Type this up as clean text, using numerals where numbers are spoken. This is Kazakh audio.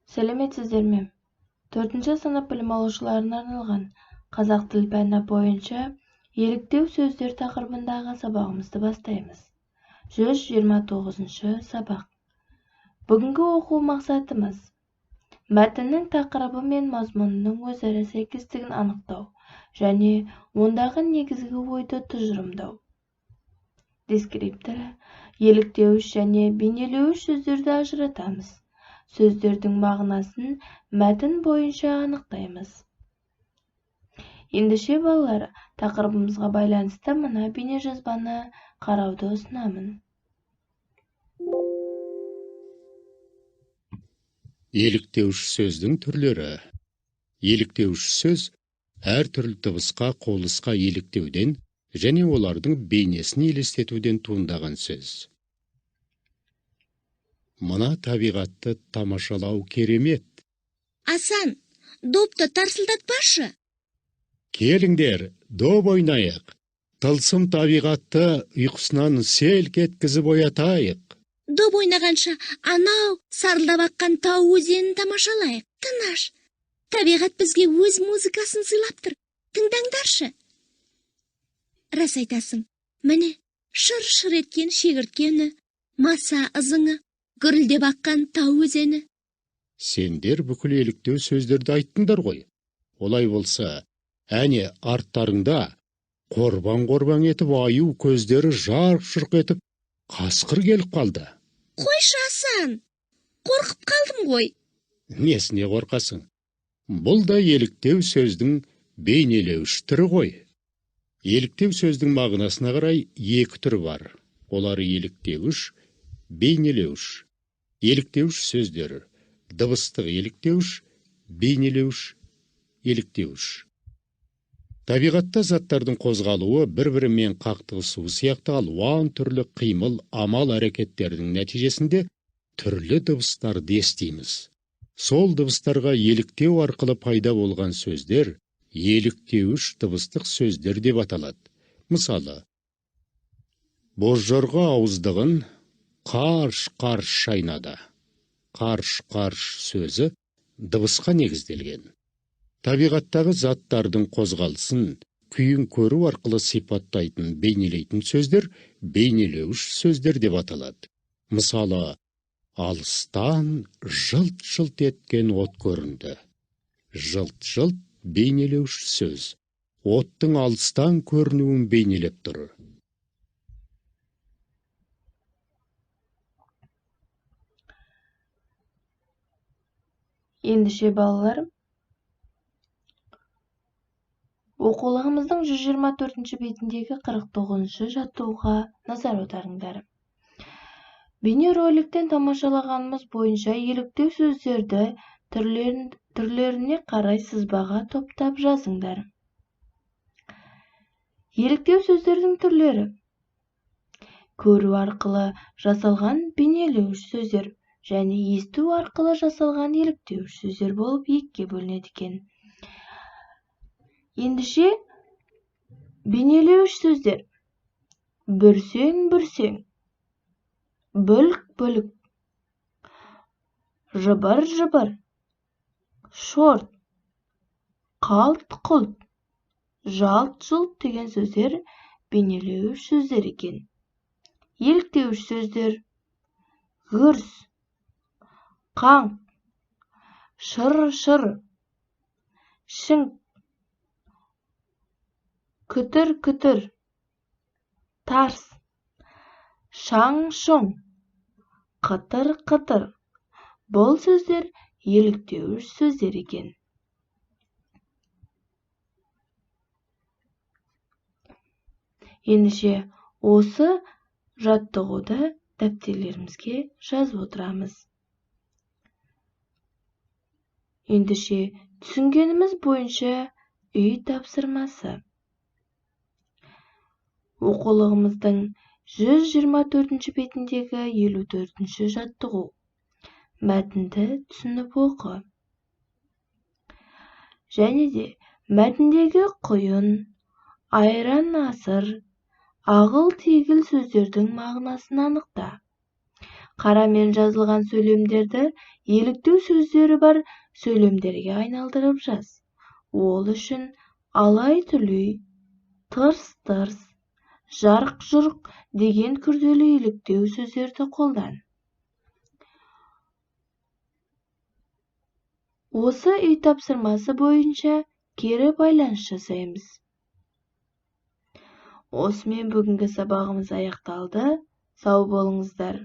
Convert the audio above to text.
Сәлеметсіздер ме? 4-ші сынып білім алушыларына арналған қазақ тіл пәні бойынша еліктеу сөздер тақырыбындағы сабағымызды бастаймыз. 129-ші сабақ. Бүгінгі оқу мақсатымыз мәтіннің тақырыбы мен мазмұнының өзара сәйкестігін анықтау және ондағы негізгі ойды тұжырымдау. Дескрипторы, еліктеуіш және бейнелеуіш сөздерді ажыратамыз. Сөздердің мағынасын мәтін бойынша анықтаймыз. Ендеше балалар, тақырыбымызға байланысты мына бейнежазбаны қарауды ұсынамын. Еліктеуіш сөздің түрлері. Еліктеуіш сөз әртүрлі дыбысқа, қолысқа еліктеуден және олардың бейнесін елестетуден туындаған сөз. Мына табиғатты тамашалау керемет. Асан, допты тарсылдатпашы. Келіңдер, доп ойнайық. Тылсым табиғатты ұйқысынан селк еткізіп оятайық. Доп ойнағанша анау сарылдап аққан тау өзенін тамашалайық. Тынаш, табиғат бізге өз музыкасын сыйлап тұр. Тыңдаңдаршы. Рас айтасың, міне шыр-шыр еткен шегіртке үні, маса ызыңы, гүрілдеп аққан тау өзені. Сендер бүкіл еліктеу сөздерді айттыңдар ғой. Олай болса, әне арттарыңда қорбаң етіп аю көздері жарқ-жұрқ етіп қасқыр келіп қалды. Қойшы Асан, қорқып қалдым ғой. Несіне қорқасың? Бұл да еліктеу сөздің бейнелеуіш түрі ғой. Еліктеу сөздің мағынасына қарай екі түрі бар. Олар еліктеуіш, бейнелеуіш. Еліктеуіш сөздері: дыбыстық еліктеуіш, бейнелеуіш, еліктеуіш. Табиғатта заттардың қозғалуы, бір-бірімен қақтығысуы сияқты алуан түрлі қимыл, амал әрекеттердің нәтижесінде түрлі дыбыстарды естиміз. Сол дыбыстарға еліктеу арқылы пайда болған сөздер еліктеуіш дыбыстық сөздер деп аталады. Мысалы, бозжорға ауыздығын қарш-қарш шайнады. Қарш-қарш сөзі дыбысқа негізделген. Табиғаттағы заттардың қозғалысын күйін көру арқылы сипаттайтын, бейнелейтін сөздер бейнелеуіш сөздер деп аталады. Мысалы, алыстан жылт-жылт еткен от көрінді. Жылт-жылт бейнелеуіш сөз. Оттың алыстан көрінуін бейнелеп тұр. Ендеше балалар, оқулығымыздың 124-ші бетіндегі 49-шы жаттығуға назар аударыңдар. Бейнероликтен тамашалағанымыз бойынша еліктеу сөздерді түрлеріне қарай сызбаға топтап жазыңдар. Еліктеу сөздердің түрлері: көру арқылы жасалған бейнелеуіш сөздер және есту арқылы жасалған еліктеуіш сөздер болып екіге бөлінеді екен. Ендеше бейнелеуіш сөздер: бүрсең-бүрсең, бүлк-бүлк, жыбыр-жыбыр, шорт, қалт-құлт, жалт-жұлт деген сөздер бейнелеуіш сөздер екен. Еліктеуіш сөздер: гүрс, қаңқ, шыр-шыр, шіңк, күтір-күтір, тарс, шаң-шұң, қытыр-қытыр. Бұл сөздер еліктеуіш сөздер екен. Ендеше осы жаттығуды дәптерлерімізге жазып отырамыз. Ендеше түсінгеніміз бойынша үй тапсырмасы. Оқулығымыздың 124-ші бетіндегі 54-ші жаттығу. Мәтінді түсініп оқы. Және де мәтіндегі құйын, айран асыр, ағыл-тегіл сөздердің мағынасын анықта. қарамен жазылған сөйлемдерді еліктеу сөздері бар сөйлемдерге айналдырып жаз. Ол үшін алай-түлей, тырс-тырс, жарқ-жұрқ деген күрделі еліктеу сөздерді қолдан. Осы үй тапсырмасы бойынша кері байланыс жасаймыз. Осымен бүгінгі сабағымыз аяқталды. Сау болыңыздар.